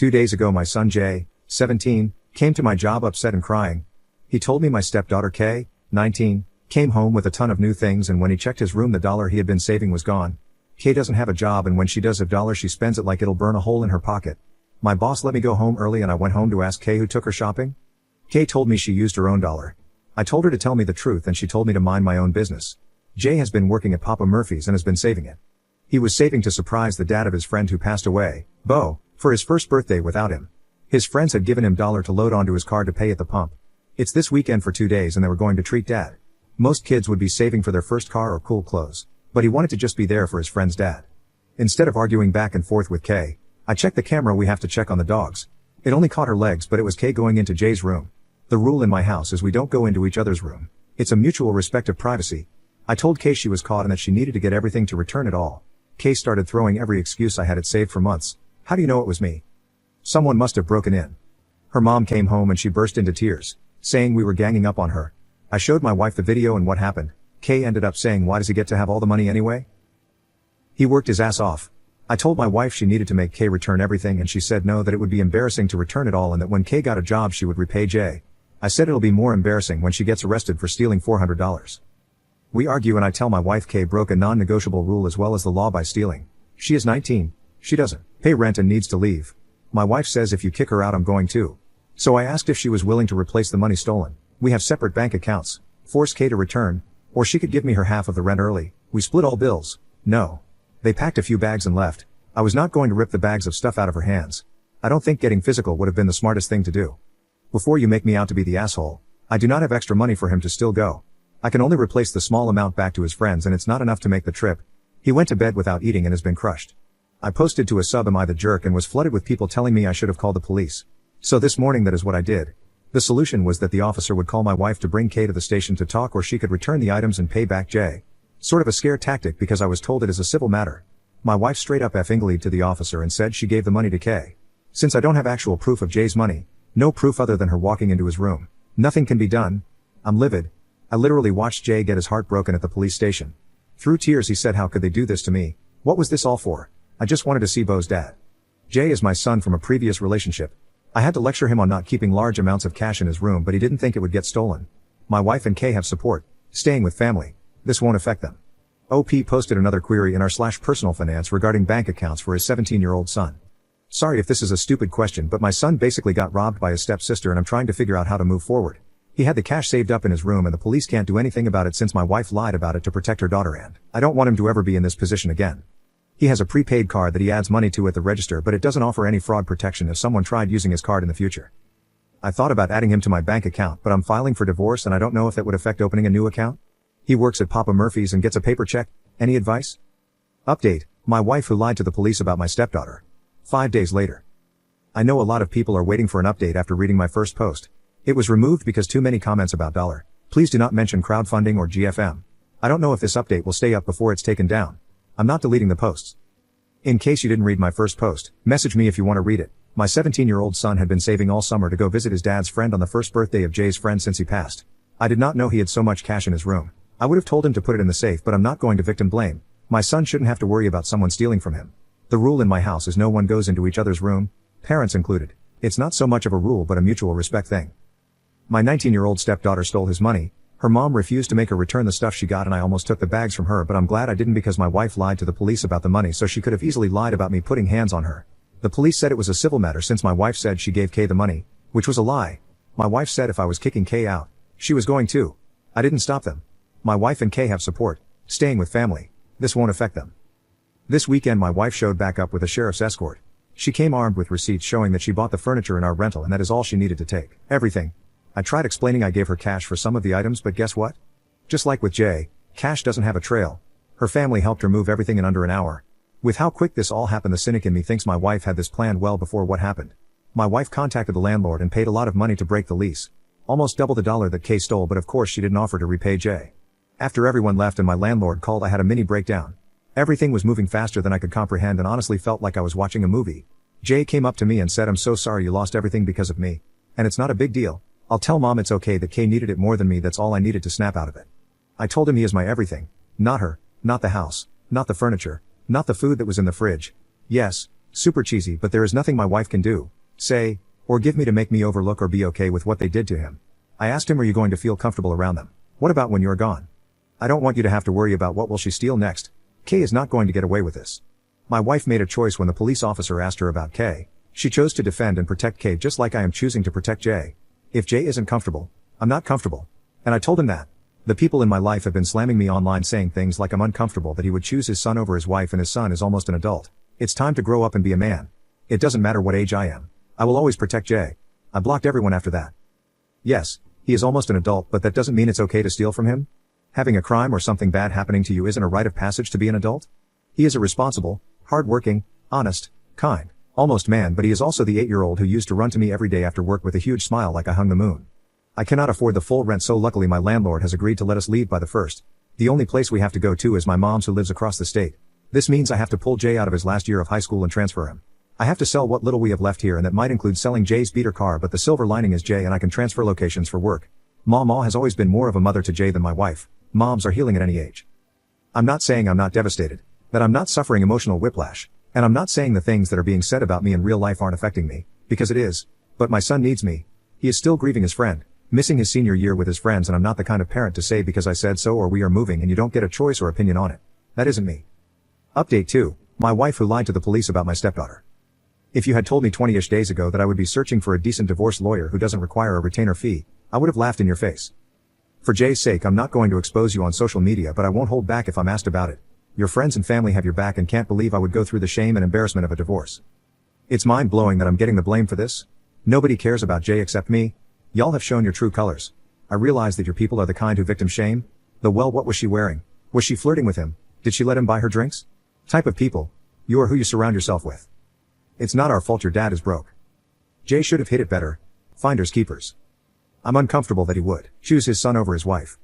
2 days ago my son Jay, 17, came to my job upset and crying. He told me my stepdaughter Kay, 19, came home with a ton of new things, and when he checked his room the dollar he had been saving was gone. Kay doesn't have a job, and when she does have dollar she spends it like it'll burn a hole in her pocket. My boss let me go home early and I went home to ask Kay who took her shopping. Kay told me she used her own dollar. I told her to tell me the truth and she told me to mind my own business. Jay has been working at Papa Murphy's and has been saving it. He was saving to surprise the dad of his friend who passed away, Bo, for his first birthday without him. His friends had given him dollar to load onto his car to pay at the pump. It's this weekend for 2 days and they were going to treat dad. Most kids would be saving for their first car or cool clothes, but he wanted to just be there for his friend's dad. Instead of arguing back and forth with Kay, I checked the camera we have to check on the dogs. It only caught her legs, but it was Kay going into Jay's room. The rule in my house is we don't go into each other's room. It's a mutual respect of privacy. I told Kay she was caught and that she needed to get everything to return it all. Kay started throwing every excuse I had it saved for months. How do you know it was me? Someone must have broken in. Her mom came home and she burst into tears, saying we were ganging up on her. I showed my wife the video and what happened. Kay ended up saying, why does he get to have all the money anyway? He worked his ass off. I told my wife she needed to make Kay return everything and she said no, that it would be embarrassing to return it all and that when Kay got a job she would repay Jay. I said it'll be more embarrassing when she gets arrested for stealing $400. We argue and I tell my wife Kay broke a non-negotiable rule as well as the law by stealing. She is 19. She doesn't pay rent and needs to leave. My wife says if you kick her out I'm going to. So I asked if she was willing to replace the money stolen. We have separate bank accounts. Force Kay to return, or she could give me her half of the rent early. We split all bills. No. They packed a few bags and left. I was not going to rip the bags of stuff out of her hands. I don't think getting physical would have been the smartest thing to do. Before you make me out to be the asshole, I do not have extra money for him to still go. I can only replace the small amount back to his friends and it's not enough to make the trip. He went to bed without eating and has been crushed. I posted to a sub am I the jerk and was flooded with people telling me I should have called the police. So this morning that is what I did. The solution was that the officer would call my wife to bring Kay to the station to talk, or she could return the items and pay back Jay. Sort of a scare tactic because I was told it is a civil matter. My wife straight up F-Ingled to the officer and said she gave the money to Kay. Since I don't have actual proof of Jay's money, no proof other than her walking into his room, nothing can be done. I'm livid. I literally watched Jay get his heart broken at the police station. Through tears he said how could they do this to me? What was this all for? I just wanted to see Bo's dad. Jay is my son from a previous relationship. I had to lecture him on not keeping large amounts of cash in his room, but he didn't think it would get stolen. My wife and Kay have support, staying with family. This won't affect them. OP posted another query in our /personal finance regarding bank accounts for his 17-year-old son. Sorry if this is a stupid question, but my son basically got robbed by his stepsister and I'm trying to figure out how to move forward. He had the cash saved up in his room and the police can't do anything about it since my wife lied about it to protect her daughter, and I don't want him to ever be in this position again. He has a prepaid card that he adds money to at the register, but it doesn't offer any fraud protection if someone tried using his card in the future. I thought about adding him to my bank account, but I'm filing for divorce and I don't know if that would affect opening a new account. He works at Papa Murphy's and gets a paper check. Any advice? Update. My wife who lied to the police about my stepdaughter. 5 days later. I know a lot of people are waiting for an update after reading my first post. It was removed because too many comments about dollar. Please do not mention crowdfunding or GFM. I don't know if this update will stay up before it's taken down. I'm not deleting the posts. In case you didn't read my first post, message me if you want to read it. My 17-year-old son had been saving all summer to go visit his dad's friend on the first birthday of Jay's friend since he passed. I did not know he had so much cash in his room. I would have told him to put it in the safe, but I'm not going to victim blame. My son shouldn't have to worry about someone stealing from him. The rule in my house is no one goes into each other's room, parents included. It's not so much of a rule but a mutual respect thing. My 19-year-old stepdaughter stole his money. Her mom refused to make her return the stuff she got and I almost took the bags from her, but I'm glad I didn't because my wife lied to the police about the money, so she could have easily lied about me putting hands on her. The police said it was a civil matter since my wife said she gave Kay the money, which was a lie. My wife said if I was kicking Kay out, she was going to. I didn't stop them. My wife and Kay have support, staying with family. This won't affect them. This weekend my wife showed back up with a sheriff's escort. She came armed with receipts showing that she bought the furniture in our rental and that is all she needed to take. Everything. I tried explaining I gave her cash for some of the items, but guess what? Just like with Jay, cash doesn't have a trail. Her family helped her move everything in under an hour. With how quick this all happened, the cynic in me thinks my wife had this planned well before what happened. My wife contacted the landlord and paid a lot of money to break the lease. Almost double the dollar that Kay stole, but of course she didn't offer to repay Jay. After everyone left and my landlord called, I had a mini breakdown. Everything was moving faster than I could comprehend and honestly felt like I was watching a movie. Jay came up to me and said, I'm so sorry you lost everything because of me. And it's not a big deal. I'll tell mom it's okay that Kay needed it more than me, that's all I needed to snap out of it. I told him he is my everything. Not her, not the house, not the furniture, not the food that was in the fridge. Yes, Super cheesy, but there is nothing my wife can do, say, or give me to make me overlook or be okay with what they did to him. I asked him, are you going to feel comfortable around them? What about when you're gone? I don't want you to have to worry about what will she steal next. Kay is not going to get away with this. My wife made a choice when the police officer asked her about Kay. She chose to defend and protect Kay just like I am choosing to protect Jay. If Jay isn't comfortable, I'm not comfortable. And I told him that. The people in my life have been slamming me online saying things like I'm uncomfortable that he would choose his son over his wife and his son is almost an adult. It's time to grow up and be a man. It doesn't matter what age I am. I will always protect Jay. I blocked everyone after that. Yes, he is almost an adult, but that doesn't mean it's okay to steal from him. Having a crime or something bad happening to you isn't a rite of passage to be an adult. He is a responsible, hard-working, honest, kind, almost man, but he is also the 8-year-old who used to run to me every day after work with a huge smile like I hung the moon. I cannot afford the full rent, so luckily my landlord has agreed to let us leave by the 1st. The only place we have to go to is my mom's, who lives across the state. This means I have to pull Jay out of his last year of high school and transfer him. I have to sell what little we have left here, and that might include selling Jay's beater car, but the silver lining is Jay and I can transfer locations for work. Mama has always been more of a mother to Jay than my wife. Moms are healing at any age. I'm not saying I'm not devastated, that I'm not suffering emotional whiplash, and I'm not saying the things that are being said about me in real life aren't affecting me, because it is. But my son needs me. He is still grieving his friend, missing his senior year with his friends, and I'm not the kind of parent to say because I said so or we are moving and you don't get a choice or opinion on it. That isn't me. Update 2. My wife who lied to the police about my stepdaughter. If you had told me 20-ish days ago that I would be searching for a decent divorce lawyer who doesn't require a retainer fee, I would have laughed in your face. For Jay's sake, I'm not going to expose you on social media, but I won't hold back if I'm asked about it. Your friends and family have your back and can't believe I would go through the shame and embarrassment of a divorce. It's mind-blowing that I'm getting the blame for this. Nobody cares about Jay except me. Y'all have shown your true colors. I realize that your people are the kind who victim shame. What was she wearing? Was she flirting with him? Did she let him buy her drinks? Type of people. You are who you surround yourself with. It's not our fault your dad is broke. Jay should have hit it better. Finders keepers. I'm uncomfortable that he would choose his son over his wife.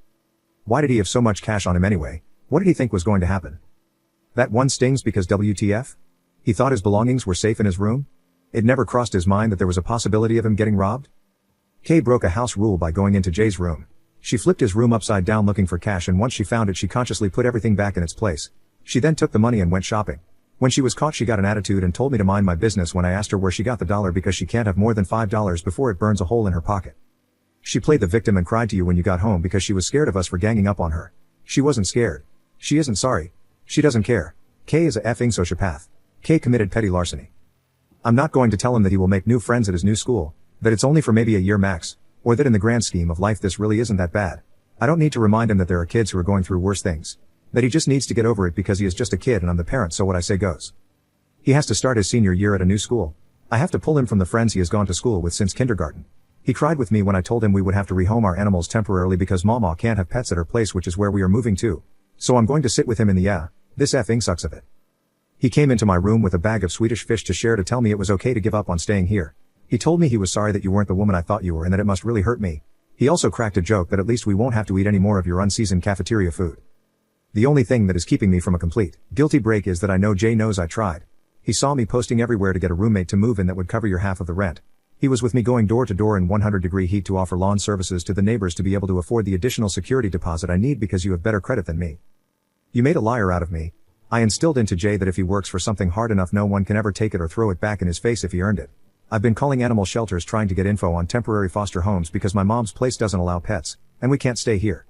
Why did he have so much cash on him anyway? What did he think was going to happen? That one stings because WTF? He thought his belongings were safe in his room? It never crossed his mind that there was a possibility of him getting robbed? Kay broke a house rule by going into Jay's room. She flipped his room upside down looking for cash, and once she found it she consciously put everything back in its place. She then took the money and went shopping. When she was caught she got an attitude and told me to mind my business when I asked her where she got the dollar because she can't have more than $5 before it burns a hole in her pocket. She played the victim and cried to you when you got home because she was scared of us for ganging up on her. She wasn't scared. She isn't sorry. She doesn't care. Kay is a effing sociopath. Kay committed petty larceny. I'm not going to tell him that he will make new friends at his new school, that it's only for maybe a year max, or that in the grand scheme of life this really isn't that bad. I don't need to remind him that there are kids who are going through worse things. That he just needs to get over it because he is just a kid and I'm the parent, so what I say goes. He has to start his senior year at a new school. I have to pull him from the friends he has gone to school with since kindergarten. He cried with me when I told him we would have to rehome our animals temporarily because Mama can't have pets at her place, which is where we are moving to. So I'm going to sit with him in the this effing sucks of it. He came into my room with a bag of Swedish fish to share to tell me it was okay to give up on staying here. He told me he was sorry that you weren't the woman I thought you were and that it must really hurt me. He also cracked a joke that at least we won't have to eat any more of your unseasoned cafeteria food. The only thing that is keeping me from a complete guilty break is that I know Jay knows I tried. He saw me posting everywhere to get a roommate to move in that would cover your half of the rent. He was with me going door to door in 100-degree heat to offer lawn services to the neighbors to be able to afford the additional security deposit I need because you have better credit than me. You made a liar out of me. I instilled into Jay that if he works for something hard enough no one can ever take it or throw it back in his face if he earned it. I've been calling animal shelters trying to get info on temporary foster homes because my mom's place doesn't allow pets, and we can't stay here.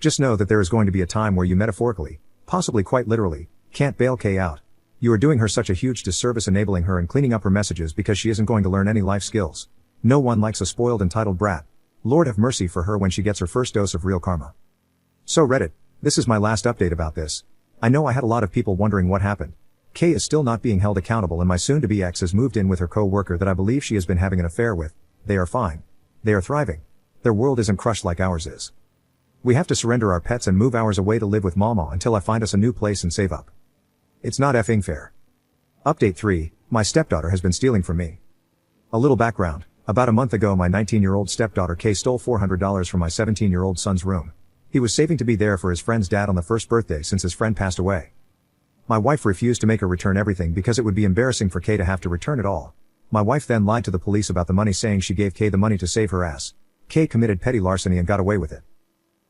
Just know that there is going to be a time where you metaphorically, possibly quite literally, can't bail Kay out. You are doing her such a huge disservice enabling her and cleaning up her messages because she isn't going to learn any life skills. No one likes a spoiled entitled brat. Lord have mercy for her when she gets her first dose of real karma. So Reddit, this is my last update about this. I know I had a lot of people wondering what happened. Kay is still not being held accountable and my soon-to-be ex has moved in with her co-worker that I believe she has been having an affair with. They are fine. They are thriving. Their world isn't crushed like ours is. We have to surrender our pets and move ours away to live with Mama until I find us a new place and save up. It's not effing fair. Update 3, my stepdaughter has been stealing from me. A little background. About a month ago my 19-year-old stepdaughter Kay stole $400 from my 17-year-old son's room. He was saving to be there for his friend's dad on the first birthday since his friend passed away. My wife refused to make her return everything because it would be embarrassing for Kay to have to return it all. My wife then lied to the police about the money saying she gave Kay the money to save her ass. Kay committed petty larceny and got away with it.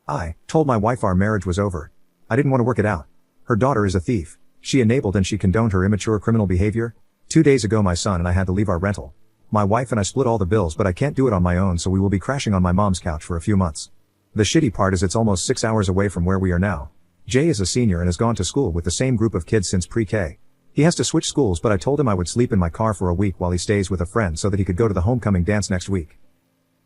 I told my wife our marriage was over. I didn't want to work it out. Her daughter is a thief. She enabled and she condoned her immature criminal behavior. 2 days ago my son and I had to leave our rental. My wife and I split all the bills, but I can't do it on my own, so we will be crashing on my mom's couch for a few months. The shitty part is it's almost 6 hours away from where we are now. Jay is a senior and has gone to school with the same group of kids since pre-K. He has to switch schools, but I told him I would sleep in my car for a week while he stays with a friend so that he could go to the homecoming dance next week.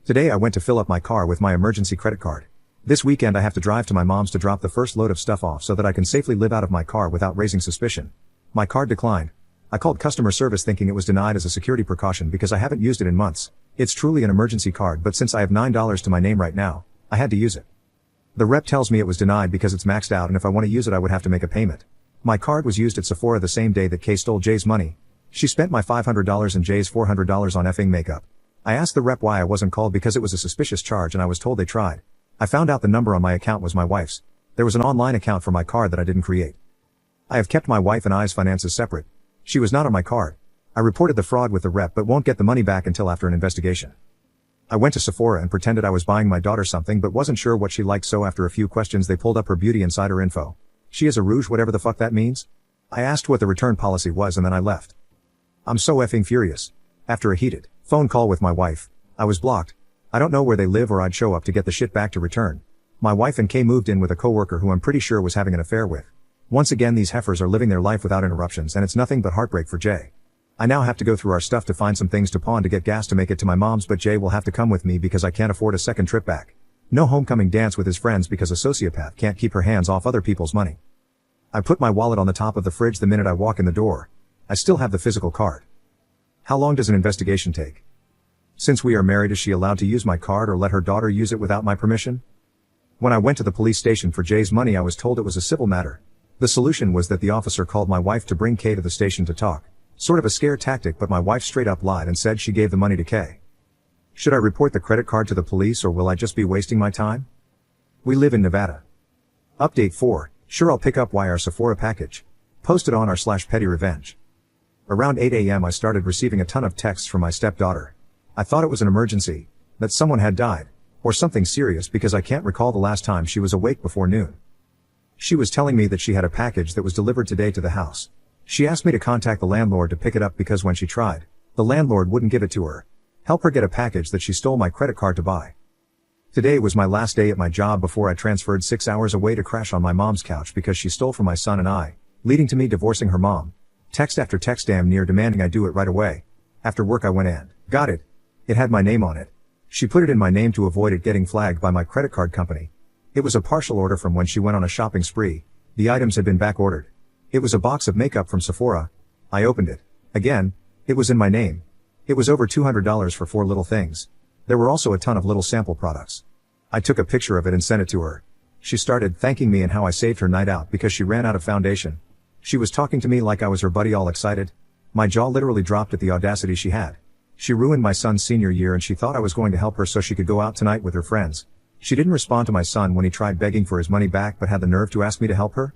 Today I went to fill up my car with my emergency credit card. This weekend I have to drive to my mom's to drop the first load of stuff off so that I can safely live out of my car without raising suspicion. My card declined. I called customer service thinking it was denied as a security precaution because I haven't used it in months. It's truly an emergency card, but since I have $9 to my name right now, I had to use it. The rep tells me it was denied because it's maxed out and if I want to use it I would have to make a payment. My card was used at Sephora the same day that Kay stole Jay's money. She spent my $500 and Jay's $400 on effing makeup. I asked the rep why I wasn't called because it was a suspicious charge and I was told they tried. I found out the number on my account was my wife's. There was an online account for my card that I didn't create. I have kept my wife and I's finances separate. She was not on my card. I reported the fraud with the rep but won't get the money back until after an investigation. I went to Sephora and pretended I was buying my daughter something but wasn't sure what she liked, so after a few questions they pulled up her beauty insider info. She is a rouge, whatever the fuck that means. I asked what the return policy was and then I left. I'm so effing furious. After a heated phone call with my wife, I was blocked. I don't know where they live or I'd show up to get the shit back to return. My wife and Kay moved in with a coworker who I'm pretty sure was having an affair with. Once again these heifers are living their life without interruptions and it's nothing but heartbreak for Jay. I now have to go through our stuff to find some things to pawn to get gas to make it to my mom's, but Jay will have to come with me because I can't afford a second trip back. No homecoming dance with his friends because a sociopath can't keep her hands off other people's money. I put my wallet on the top of the fridge the minute I walk in the door. I still have the physical card. How long does an investigation take? Since we are married, is she allowed to use my card or let her daughter use it without my permission? When I went to the police station for Jay's money I was told it was a civil matter. The solution was that the officer called my wife to bring Kay to the station to talk. Sort of a scare tactic, but my wife straight up lied and said she gave the money to Kay. Should I report the credit card to the police or will I just be wasting my time? We live in Nevada. Update 4. Sure, I'll pick up our Sephora package. Posted on r/petty revenge. Around 8 a.m. I started receiving a ton of texts from my stepdaughter. I thought it was an emergency, that someone had died, or something serious because I can't recall the last time she was awake before noon. She was telling me that she had a package that was delivered today to the house. She asked me to contact the landlord to pick it up because when she tried, the landlord wouldn't give it to her. Help her get a package that she stole my credit card to buy. Today was my last day at my job before I transferred 6 hours away to crash on my mom's couch because she stole from my son and I, leading to me divorcing her mom. Text after text damn near demanding I do it right away. After work I went and got it. It had my name on it. She put it in my name to avoid it getting flagged by my credit card company. It was a partial order from when she went on a shopping spree. The items had been back ordered. It was a box of makeup from Sephora. I opened it. Again, it was in my name. It was over $200 for 4 little things. There were also a ton of little sample products. I took a picture of it and sent it to her. She started thanking me and how I saved her night out because she ran out of foundation. She was talking to me like I was her buddy, all excited. My jaw literally dropped at the audacity she had. She ruined my son's senior year and she thought I was going to help her so she could go out tonight with her friends. She didn't respond to my son when he tried begging for his money back but had the nerve to ask me to help her.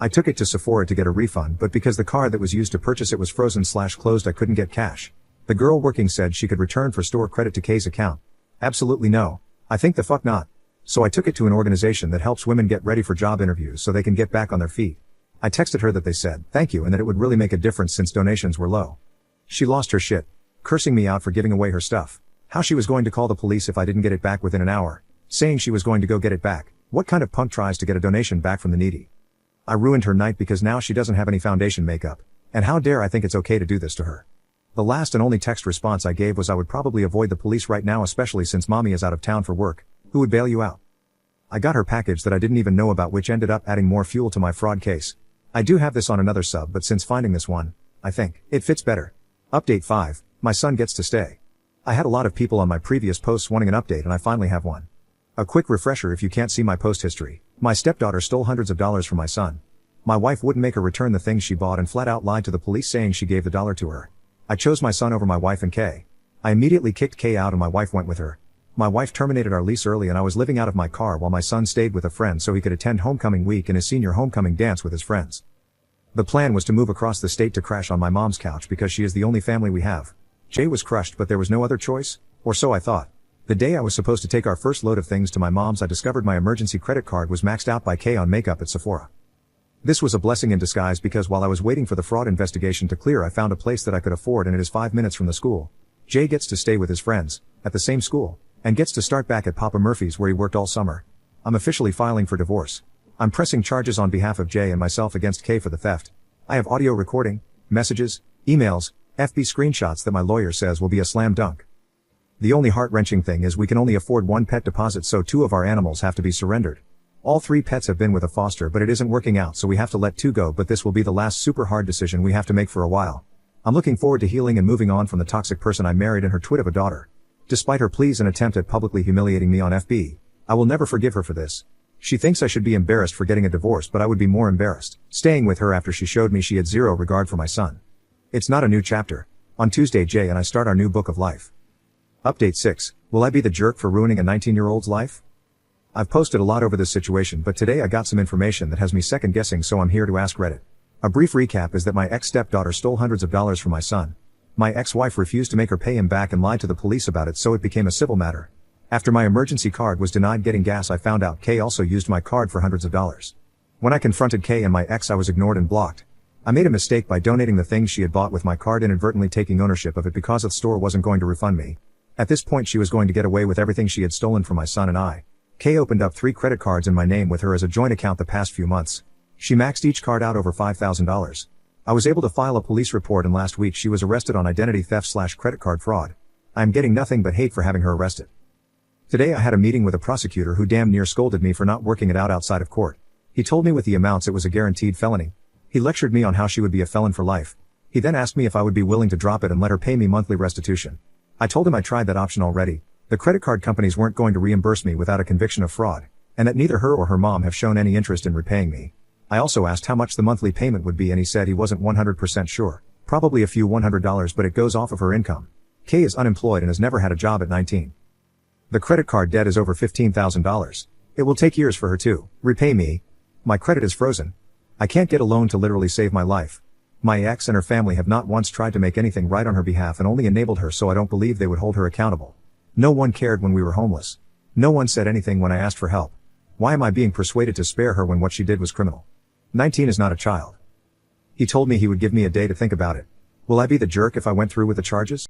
I took it to Sephora to get a refund, but because the card that was used to purchase it was frozen/closed I couldn't get cash. The girl working said she could return for store credit to Kay's account. Absolutely no. I think the fuck not. So I took it to an organization that helps women get ready for job interviews so they can get back on their feet. I texted her that they said thank you and that it would really make a difference since donations were low. She lost her shit, cursing me out for giving away her stuff. How she was going to call the police if I didn't get it back within an hour. Saying she was going to go get it back. What kind of punk tries to get a donation back from the needy? I ruined her night because now she doesn't have any foundation makeup. And how dare I think it's okay to do this to her. The last and only text response I gave was I would probably avoid the police right now, especially since mommy is out of town for work. Who would bail you out? I got her package that I didn't even know about, which ended up adding more fuel to my fraud case. I do have this on another sub, but since finding this one, I think it fits better. Update 5. My son gets to stay. I had a lot of people on my previous posts wanting an update and I finally have one. A quick refresher if you can't see my post history. My stepdaughter stole hundreds of dollars from my son. My wife wouldn't make her return the things she bought and flat out lied to the police saying she gave the dollar to her. I chose my son over my wife and Kay. I immediately kicked Kay out and my wife went with her. My wife terminated our lease early and I was living out of my car while my son stayed with a friend so he could attend homecoming week and his senior homecoming dance with his friends. The plan was to move across the state to crash on my mom's couch because she is the only family we have. Jay was crushed, but there was no other choice, or so I thought. The day I was supposed to take our first load of things to my mom's, I discovered my emergency credit card was maxed out by Kay on makeup at Sephora. This was a blessing in disguise because while I was waiting for the fraud investigation to clear, I found a place that I could afford and it is 5 minutes from the school. Jay gets to stay with his friends, at the same school, and gets to start back at Papa Murphy's where he worked all summer. I'm officially filing for divorce. I'm pressing charges on behalf of Jay and myself against Kay for the theft. I have audio recording, messages, emails, FB screenshots that my lawyer says will be a slam dunk. The only heart-wrenching thing is we can only afford 1 pet deposit, so 2 of our animals have to be surrendered. All 3 pets have been with a foster, but it isn't working out, so we have to let 2 go, but this will be the last super hard decision we have to make for a while. I'm looking forward to healing and moving on from the toxic person I married and her twit of a daughter. Despite her pleas and attempt at publicly humiliating me on FB, I will never forgive her for this. She thinks I should be embarrassed for getting a divorce, but I would be more embarrassed staying with her after she showed me she had 0 regard for my son. It's not a new chapter. On Tuesday, Jay and I start our new book of life. Update 6. Will I be the jerk for ruining a 19-year-old's life? I've posted a lot over this situation, but today I got some information that has me second guessing, so I'm here to ask Reddit. A brief recap is that my ex-stepdaughter stole hundreds of dollars from my son. My ex-wife refused to make her pay him back and lied to the police about it, so it became a civil matter. After my emergency card was denied getting gas, I found out Kay also used my card for hundreds of dollars. When I confronted Kay and my ex, I was ignored and blocked. I made a mistake by donating the things she had bought with my card, inadvertently taking ownership of it because the store wasn't going to refund me. At this point she was going to get away with everything she had stolen from my son and I. Kay opened up 3 credit cards in my name with her as a joint account the past few months. She maxed each card out over $5,000. I was able to file a police report, and last week she was arrested on identity theft/credit card fraud. I am getting nothing but hate for having her arrested. Today I had a meeting with a prosecutor who damn near scolded me for not working it out outside of court. He told me with the amounts it was a guaranteed felony. He lectured me on how she would be a felon for life. He then asked me if I would be willing to drop it and let her pay me monthly restitution. I told him I tried that option already. The credit card companies weren't going to reimburse me without a conviction of fraud, and that neither her or her mom have shown any interest in repaying me. I also asked how much the monthly payment would be, and he said he wasn't 100% sure. Probably a few $100, but it goes off of her income. Kay is unemployed and has never had a job at 19. The credit card debt is over $15,000. It will take years for her to repay me. My credit is frozen. I can't get a loan to literally save my life. My ex and her family have not once tried to make anything right on her behalf and only enabled her, so I don't believe they would hold her accountable. No one cared when we were homeless. No one said anything when I asked for help. Why am I being persuaded to spare her when what she did was criminal? 19 is not a child. He told me he would give me a day to think about it. Will I be the jerk if I went through with the charges?